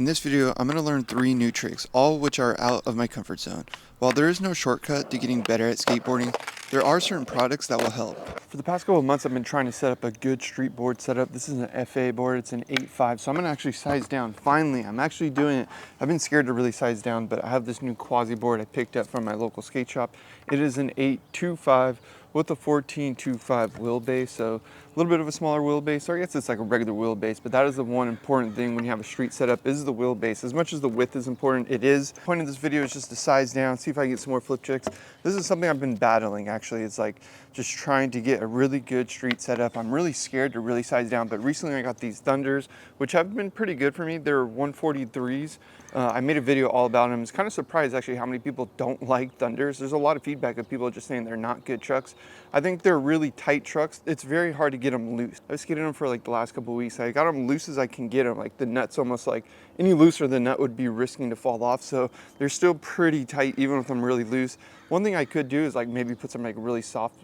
In this video, I'm going to learn 3 new tricks, all which are out of my comfort zone. While there is no shortcut to getting better at skateboarding, there are certain products that will help. For the past couple of months, I've been trying to set up a good street board setup. This is an FA board, it's an 8.5, so I'm going to actually size down. Finally, I'm actually doing it. I've been scared to really size down, but I have this new quasi board I picked up from my local skate shop. It is an 8.25 with a 14.25 wheelbase, so a little bit of a smaller wheelbase, or I guess it's like a regular wheelbase, but that is the one important thing when you have a street setup is the wheelbase. As much as the width is important, it is. The point of this video is just to size down, see if I can get some more flip tricks. This is something I've been battling actually. It's like just trying to get a really good street setup. I'm really scared to really size down, but recently I got these Thunders, which have been pretty good for me. They're 143s. I made a video all about them. I was kind of surprised actually how many people don't like Thunders. There's a lot of feedback of people just saying they're not good trucks. I think they're really tight trucks. It's very hard to get them loose. I've skated them for like the last couple of weeks. I got them loose as I can get them. Like the nut's almost like any looser, the nut would be risking to fall off. So they're still pretty tight even with them really loose. One thing I could do is like maybe put some like really soft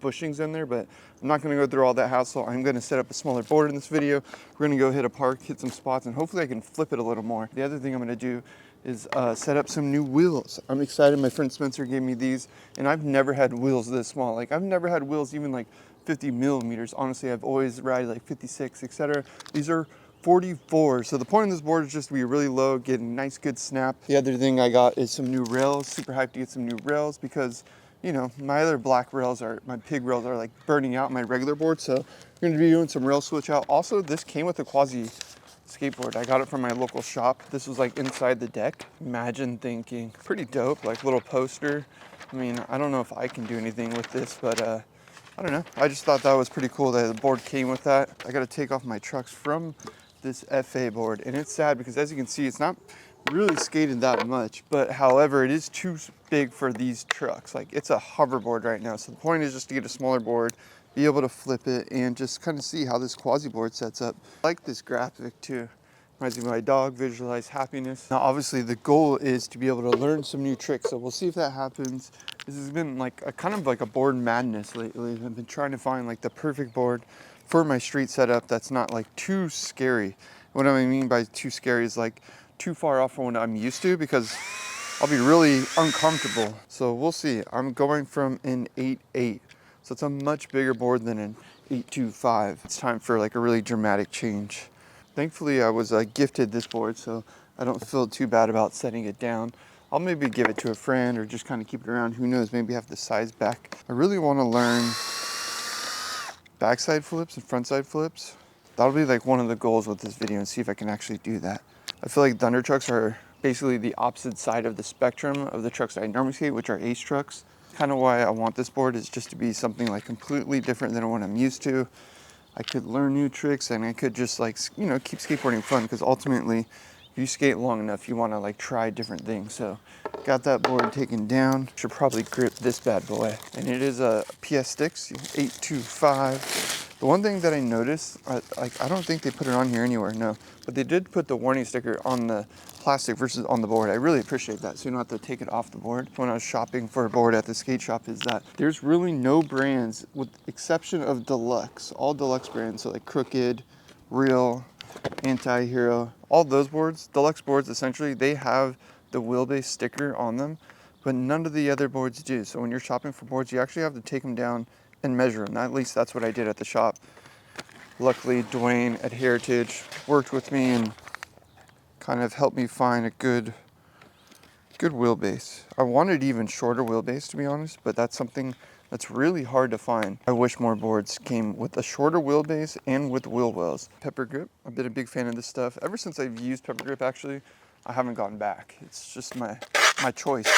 bushings in there, but I'm not gonna go through all that hassle. I'm gonna set up a smaller board in this video. We're gonna go hit a park, hit some spots, and hopefully I can flip it a little more. The other thing I'm gonna do is set up some new wheels. I'm excited. My friend Spencer gave me these, and I've never had wheels this small. Like I've never had wheels even like 50 millimeters. Honestly, I've always ride like 56, etc. These are 44. So the point of this board is just to be really low, get a nice good snap. The other thing I got is some new rails. Super hyped to get some new rails because, you know, my other black rails my pig rails are like burning out my regular board. So we're gonna be doing some rail switch out. Also, this came with a quasi skateboard. I got it from my local shop. This was like inside the deck. Imagine thinking, pretty dope, like little poster. I mean, I don't know if I can do anything with this, but I don't know. I just thought that was pretty cool that the board came with that. I got to take off my trucks from this FA board, and it's sad because as you can see, it's not really skated that much, but however, it is too big for these trucks. Like it's a hoverboard right now. So the point is just to get a smaller board, be able to flip it, and just kind of see how this quasi board sets up. I like this graphic too. Reminds me of my dog, visualize happiness. Now obviously the goal is to be able to learn some new tricks, so we'll see if that happens. This has been like a kind of like a board madness lately. I've been trying to find like the perfect board for my street setup that's not like too scary. What I mean by too scary is like too far off from what I'm used to, because I'll be really uncomfortable. So we'll see. I'm going from an 8.8. So it's a much bigger board than an 8.25. It's time for like a really dramatic change. Thankfully, I was gifted this board, so I don't feel too bad about setting it down. I'll maybe give it to a friend or just kind of keep it around. Who knows, maybe have the size back. I really want to learn backside flips and frontside flips. That'll be like one of the goals with this video, and see if I can actually do that. I feel like Thunder trucks are basically the opposite side of the spectrum of the trucks that I normally skate, which are ace trucks. Kind of why I want this board is just to be something like completely different than what I'm used to. I could learn new tricks, and I could just like, you know, keep skateboarding fun, because ultimately if you skate long enough, you want to like try different things. So got that board taken down. Should probably grip this bad boy, and it is a PS Sticks 8.25. The one thing that I noticed, I don't think they put it on here anywhere, no, but they did put the warning sticker on the plastic versus on the board. I really appreciate that, so you don't have to take it off the board. When I was shopping for a board at the skate shop, is that there's really no brands, with exception of Deluxe, all Deluxe brands, so like Crooked, Real, Anti-Hero, all those boards, Deluxe boards, essentially, they have the wheelbase sticker on them, but none of the other boards do. So when you're shopping for boards, you actually have to take them down and measure them. At least that's what I did at the shop. Luckily, Dwayne at Heritage worked with me and kind of helped me find a good wheelbase. I wanted even shorter wheelbase, to be honest, but that's something that's really hard to find. I wish more boards came with a shorter wheelbase and with wheel wells. Pepper grip, I've been a big fan of this stuff. Ever since I've used pepper grip, actually, I haven't gone back. It's just my choice.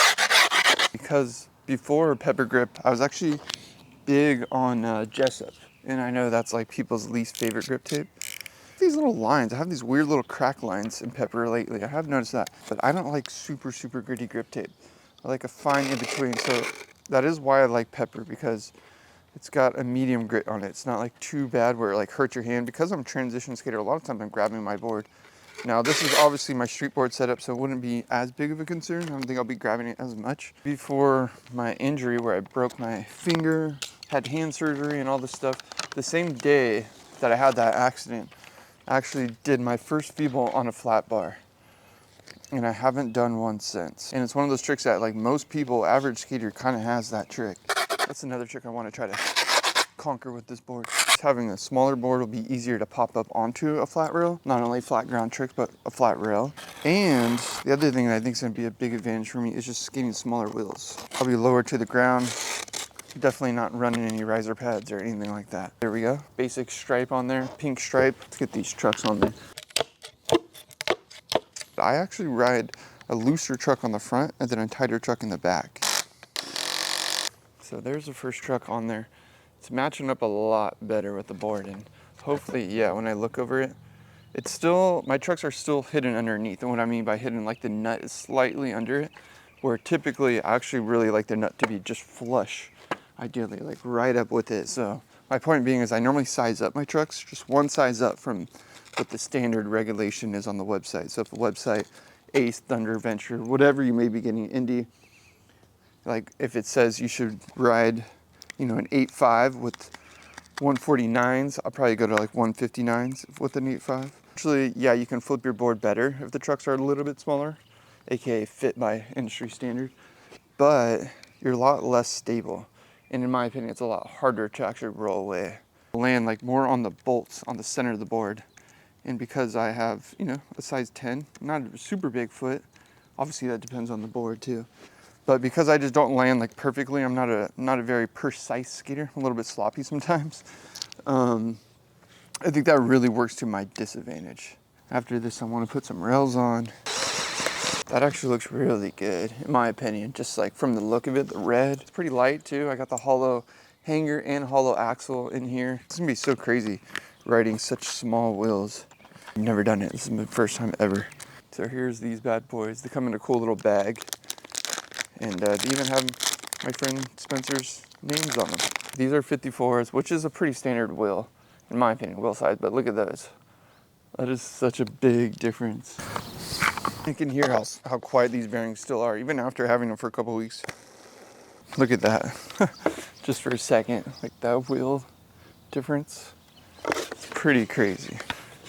Because before pepper grip, I was actually big on Jessup, and I know that's like people's least favorite grip tape. These little lines, I have these weird little crack lines in pepper lately. I have noticed that, but I don't like super gritty grip tape. I like a fine in between. So that is why I like pepper, because it's got a medium grit on it. It's not like too bad where it like hurts your hand. Because I'm a transition skater, a lot of times I'm grabbing my board. Now this is obviously my street board setup, so it wouldn't be as big of a concern. I don't think I'll be grabbing it as much. Before my injury where I broke my finger, had hand surgery and all this stuff, the same day that I had that accident, I actually did my first feeble on a flat bar. and I haven't done one since. And it's one of those tricks that like most people, average skater, kind of has that trick. That's another trick I want to try to conquer with this board. Just having a smaller board will be easier to pop up onto a flat rail. Not only flat ground tricks, but a flat rail. And the other thing that I think is going to be a big advantage for me is just skating smaller wheels. I'll be lower to the ground. Definitely not running any riser pads or anything like that. There we go. Basic stripe on there, pink stripe. Let's get these trucks on there. I actually ride a looser truck on the front and then a tighter truck in the back. So there's the first truck on there. It's matching up a lot better with the board, and hopefully, yeah, when I look over it, it's still, my trucks are still hidden underneath. And what I mean by hidden, like the nut is slightly under it, where typically I actually really like the nut to be just flush, ideally, like right up with it. So my point being is I normally size up my trucks, just one size up from what the standard regulation is on the website. So if the website, Ace, Thunder, Venture, whatever you may be getting Indy, like if it says you should ride, you know, an 8.5 with 149s, I'll probably go to like 159s with an 8.5. Actually, yeah, you can flip your board better if the trucks are a little bit smaller, aka fit by industry standard, but you're a lot less stable. And in my opinion, it's a lot harder to actually roll away. Land like more on the bolts on the center of the board. And because I have, you know, a size 10, not a super big foot, obviously that depends on the board too. But because I just don't land like perfectly, I'm not a very precise skater, a little bit sloppy sometimes. I think that really works to my disadvantage. After this, I want to put some rails on. That actually looks really good, in my opinion. Just like from the look of it, the red, it's pretty light too. I got the hollow hanger and hollow axle in here. It's gonna be so crazy riding such small wheels. I've never done it, this is my first time ever. So here's these bad boys. They come in a cool little bag. And they even have my friend Spencer's names on them. These are 54s, which is a pretty standard wheel, in my opinion, wheel size, but look at those. That is such a big difference. You can hear how quiet these bearings still are, even after having them for a couple weeks. Look at that, just for a second, like that wheel difference. It's pretty crazy.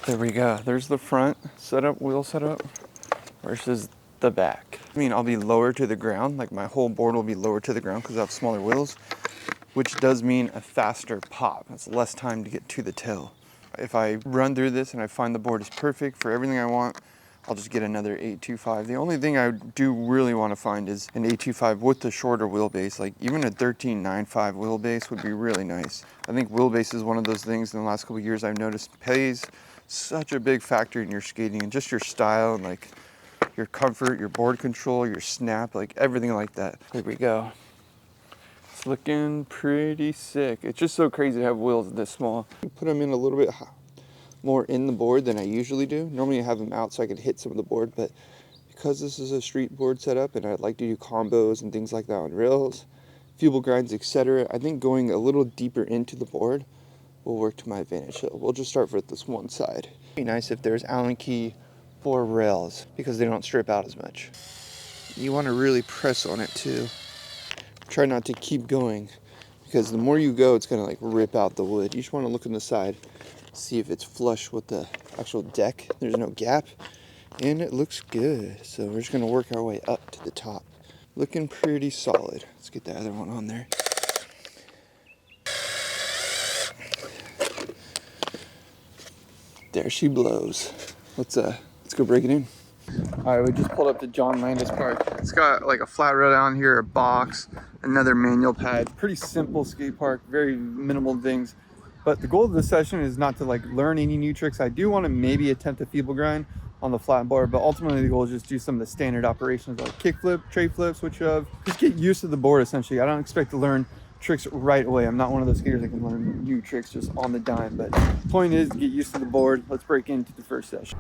There we go, there's the front setup, wheel setup, versus the back. I mean, I'll be lower to the ground, like my whole board will be lower to the ground because I have smaller wheels, which does mean a faster pop. It's less time to get to the tail. If I run through this and I find the board is perfect for everything I want, I'll just get another 825. The only thing I do really want to find is an 825 with the shorter wheelbase. Like even a 13.95 wheelbase would be really nice. I think wheelbase is one of those things in the last couple of years I've noticed plays such a big factor in your skating and just your style and like your comfort, your board control, your snap, like everything like that. There we go. It's looking pretty sick. It's just so crazy to have wheels this small. Put them in a little bit more in the board than I usually do. Normally I have them out so I can hit some of the board, but because this is a street board setup and I'd like to do combos and things like that on rails, fuel grinds, etc., I think going a little deeper into the board will work to my advantage. So we'll just start with this one side. It'd be nice if there's Allen key for rails because they don't strip out as much. You want to really press on it too. Try not to keep going because the more you go, it's going to like rip out the wood. You just want to look on the side, see if it's flush with the actual deck. There's no gap and it looks good. So we're just going to work our way up to the top. Looking pretty solid. Let's get the other one on there. There she blows. Let's go break it in. All right, we just pulled up to John Landis Park. It's got like a flat rail down here, a box, another manual pad. Pretty simple skate park, very minimal things. But the goal of this session is not to like learn any new tricks. I do want to maybe attempt a feeble grind on the flat board, but ultimately the goal is just do some of the standard operations like kick flip, tray flip, switch shove. Just get used to the board essentially. I don't expect to learn tricks right away. I'm not one of those skaters that can learn new tricks just on the dime, but the point is get used to the board. Let's break into the first session.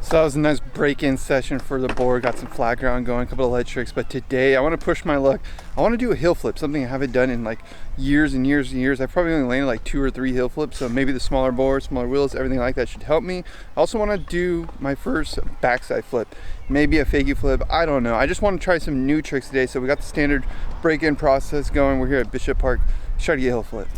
So that was a nice break-in session for the board. Got some flat ground going, a couple of ledge tricks. But today I want to push my luck. I want to do a heel flip, something I haven't done in like years and years and years. I've probably only landed like 2 or 3 heel flips. So maybe the smaller board, smaller wheels, everything like that should help me. I also want to do my first backside flip, maybe a fakie flip. I don't know. I just want to try some new tricks today. So we got the standard break-in process going. We're here at Bishop Park. Let's try to get a heel flip.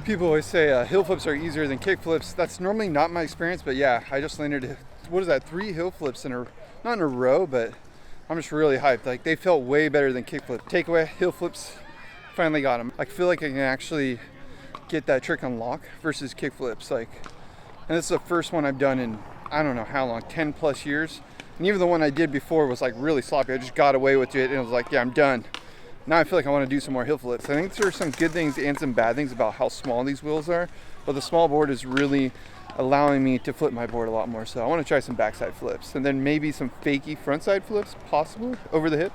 People always say heel flips are easier than kick flips. That's normally not my experience, but yeah, I just landed, what is that, 3 heel flips in a, not in a row, but I'm just really hyped. Like, they felt way better than kick flips. Takeaway, heel flips, finally got them. I feel like I can actually get that trick on lock versus kick flips. Like, and this is the first one I've done in, I don't know how long, 10 plus years. And even the one I did before was like really sloppy. I just got away with it and it was like, yeah, I'm done. Now I feel like I want to do some more heel flips. I think there are some good things and some bad things about how small these wheels are, but the small board is really allowing me to flip my board a lot more. So I want to try some backside flips and then maybe some fakey frontside flips, possibly over the hip.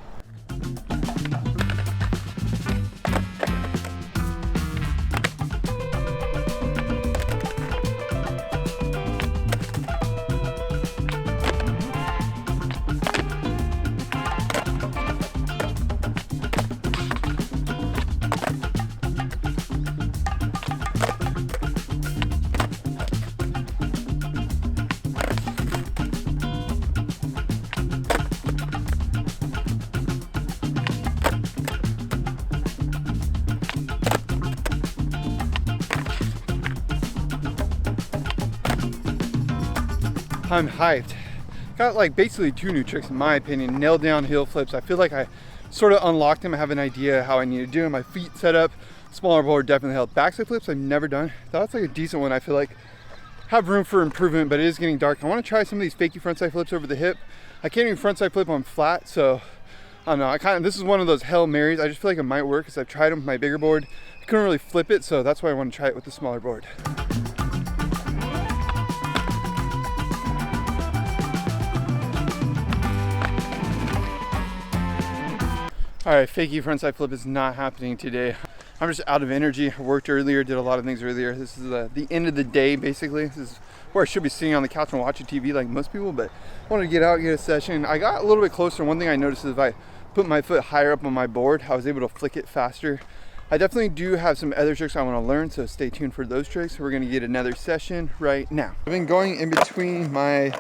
I'm hyped. Got like basically 2 new tricks in my opinion. Nailed down heel flips. I feel like I sort of unlocked them. I have an idea how I need to do them. My feet set up. Smaller board definitely helped. Backside flips I've never done. That's like a decent one. I feel like have room for improvement, but it is getting dark. I want to try some of these fakey frontside flips over the hip. I can't even frontside flip on flat, so I don't know. This is one of those Hail Marys. I just feel like it might work because I've tried them with my bigger board. I couldn't really flip it, so that's why I want to try it with the smaller board. All right, fakie frontside flip is not happening today. I'm just out of energy. I worked earlier, did a lot of things earlier. This is the end of the day, basically. This is where I should be sitting on the couch and watching TV like most people, but I wanted to get out and get a session. I got a little bit closer. One thing I noticed is if I put my foot higher up on my board, I was able to flick it faster. I definitely do have some other tricks I want to learn, so stay tuned for those tricks. We're going to get another session right now. I've been going in between my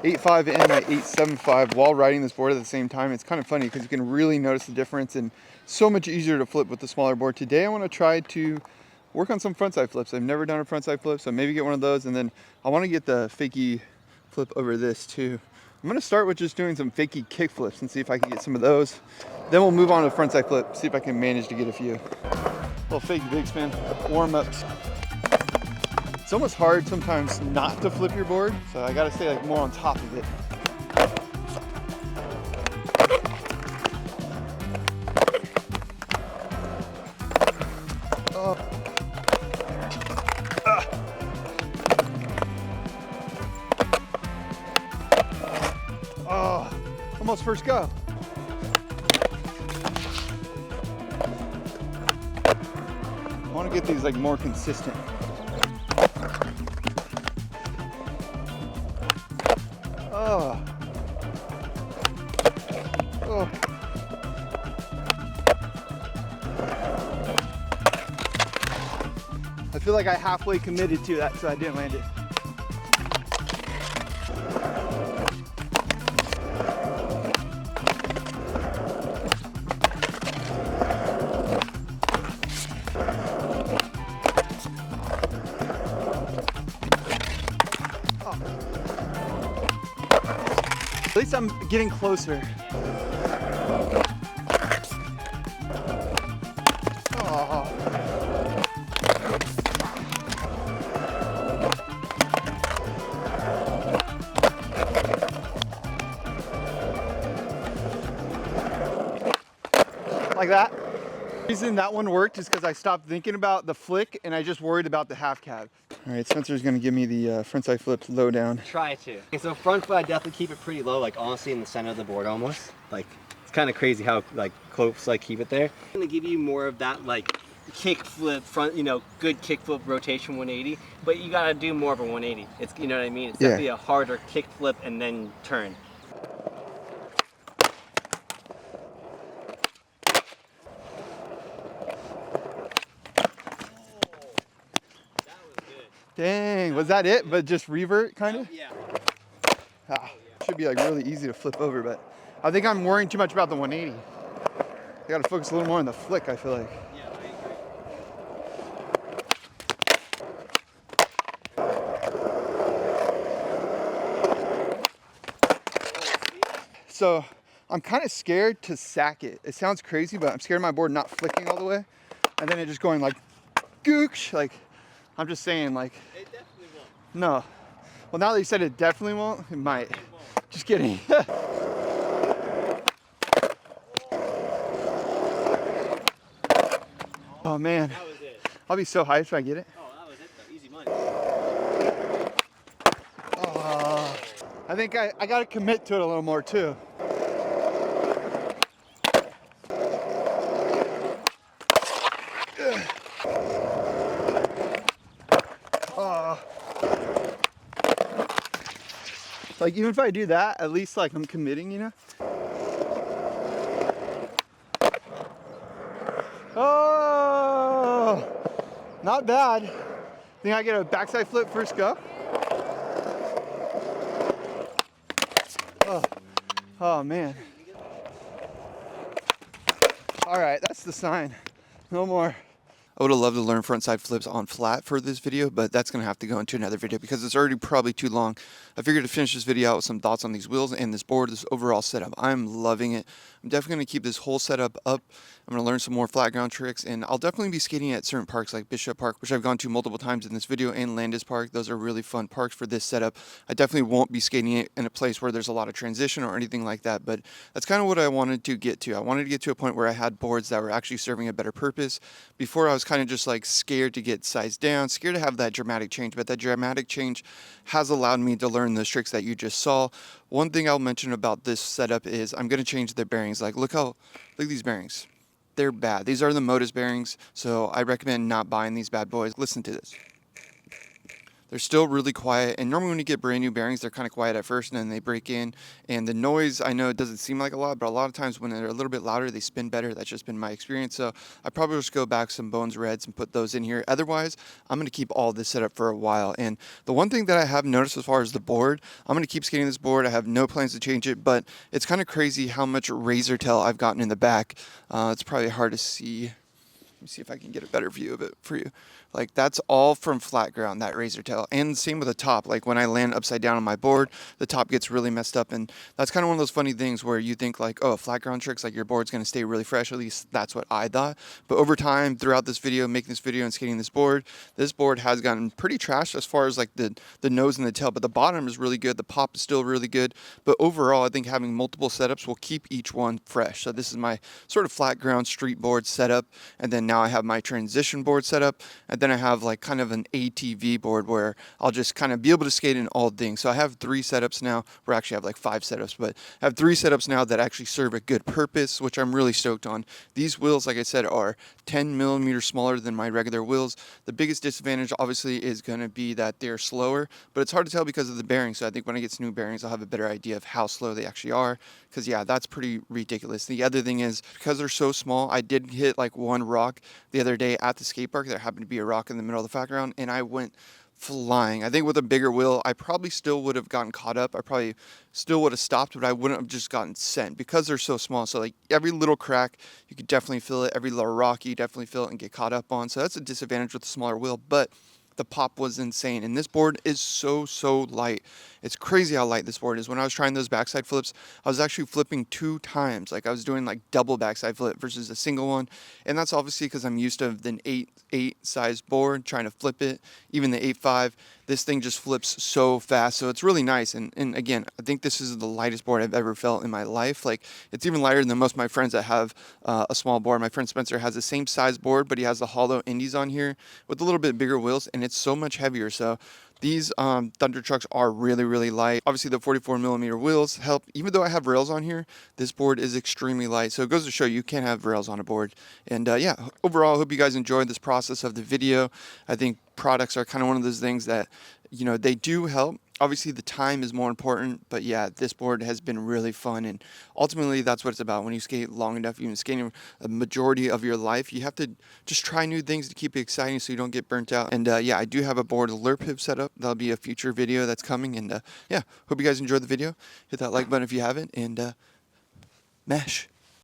8.5 and my 8.75 while riding this board at the same time. It's kind of funny because you can really notice the difference and so much easier to flip with the smaller board. Today I want to try to work on some frontside flips. I've never done a frontside flip, so maybe get one of those, and then I want to get the fakie flip over this too. I'm going to start with just doing some fakie kick flips and see if I can get some of those. Then we'll move on to frontside flip, see if I can manage to get a few. Little fakie big spin, warm-ups. It's almost hard sometimes not to flip your board, so I gotta stay like more on top of it. Almost first go. I want to get these like more consistent. Oh. Oh. I feel like I halfway committed to that, so I didn't land it. At least I'm getting closer. Oh. Like that. The reason that one worked is because I stopped thinking about the flick and I just worried about the half cab. All right, Spencer's gonna give me the frontside flips low down. Try to. Okay, so front foot, I definitely keep it pretty low, like honestly in the center of the board almost. Like, it's kind of crazy how like close I keep it there. I'm gonna give you more of that like kick flip front, you know, good kick flip rotation 180, but you gotta do more of a 180. It's, you know what I mean? It's definitely a harder kick flip and then turn. Dang, was that it? But just revert, kind of? Yeah. Should be like really easy to flip over, but I think I'm worrying too much about the 180. I gotta focus a little more on the flick, I feel like. Yeah, I agree. So I'm kind of scared to sack it. It sounds crazy, but I'm scared of my board not flicking all the way. And then it just going like, gooch. Like, I'm just saying like. It definitely won't. No. Well, now that you said it definitely won't, it might. It won't. Just kidding. Oh man. That was it. I'll be so hyped if I get it. Oh, that was it though. Easy money. I think I gotta commit to it a little more too. Like even if I do that, at least like I'm committing, you know? Oh, not bad. Think I get a backside flip first go? Oh man. All right, that's the sign. No more. I would have loved to learn frontside flips on flat for this video, but that's going to have to go into another video because it's already probably too long. I figured to finish this video out with some thoughts on these wheels and this board, this overall setup. I'm loving it. I'm definitely going to keep this whole setup up. I'm going to learn some more flat ground tricks, and I'll definitely be skating at certain parks like Bishop Park, which I've gone to multiple times in this video, and Landis Park. Those are really fun parks for this setup. I definitely won't be skating it in a place where there's a lot of transition or anything like that, but that's kind of what I wanted to get to. I wanted to get to a point where I had boards that were actually serving a better purpose. Before, I was kind of just like scared to get sized down, scared to have that dramatic change, but that dramatic change has allowed me to learn those tricks that you just saw. One thing I'll mention about this setup is I'm going to change the bearings. Like look at these bearings. They're bad. These are the Modus bearings, so I recommend not buying these bad boys. Listen to this. They're still really quiet, and normally when you get brand new bearings, they're kind of quiet at first, and then they break in, and the noise, I know it doesn't seem like a lot, but a lot of times when they're a little bit louder, they spin better. That's just been my experience, so I probably just go back some Bones Reds and put those in here. Otherwise, I'm going to keep all this set up for a while, and the one thing that I have noticed as far as the board, I'm going to keep skating this board. I have no plans to change it, but it's kind of crazy how much razor tail I've gotten in the back. It's probably hard to see. Let me see if I can get a better view of it for you. Like that's all from flat ground, that razor tail. And same with the top. Like when I land upside down on my board, the top gets really messed up. And that's kind of one of those funny things where you think like, oh, flat ground tricks, like your board's going to stay really fresh. At least that's what I thought. But over time, throughout this video, making this video and skating this board has gotten pretty trashed as far as like the nose and the tail. But the bottom is really good. The pop is still really good. But overall, I think having multiple setups will keep each one fresh. So this is my sort of flat ground street board setup. And then now I have my transition board setup. And then I have like kind of an ATV board where I'll just kind of be able to skate in all things. So I have 3 setups now. We actually have like 5 setups, but I have 3 setups now that actually serve a good purpose, which I'm really stoked on. These wheels, like I said, are 10 millimeters smaller than my regular wheels. The biggest disadvantage obviously is going to be that they're slower, but it's hard to tell because of the bearings. So I think when I get some new bearings, I'll have a better idea of how slow they actually are. Because yeah, that's pretty ridiculous. The other thing is because they're so small, I did hit like one rock the other day at the skate park. There happened to be a rock in the middle of the flat ground, and I went flying. I think with a bigger wheel, I probably still would have gotten caught up. I probably still would have stopped, but I wouldn't have just gotten sent because they're so small. So like every little crack, you could definitely feel it. Every little rock, you definitely feel it and get caught up on. So that's a disadvantage with the smaller wheel, but the pop was insane. And this board is so light. It's crazy how light this board is. When I was trying those backside flips, I was actually flipping 2 times. Like I was doing like double backside flip versus a single one. And that's obviously because I'm used to the 8.8 size board, trying to flip it, even the 8.5. this thing just flips so fast. So it's really nice. And again, I think this is the lightest board I've ever felt in my life. Like, it's even lighter than most of my friends that have a small board. My friend Spencer has the same size board, but he has the hollow indies on here with a little bit bigger wheels, and it's so much heavier. So these Thunder trucks are really, really light. Obviously, the 44 millimeter wheels help. Even though I have rails on here, this board is extremely light. So it goes to show you can't have rails on a board. And yeah, overall, I hope you guys enjoyed this process of the video. I think products are kind of one of those things that, you know, they do help. Obviously, the time is more important, but yeah, this board has been really fun, and ultimately, that's what it's about. When you skate long enough, you've been skating a majority of your life, you have to just try new things to keep it exciting so you don't get burnt out. And yeah, I do have a board Lerp setup. That'll be a future video that's coming, and yeah, hope you guys enjoyed the video. Hit that like button if you haven't, and mash.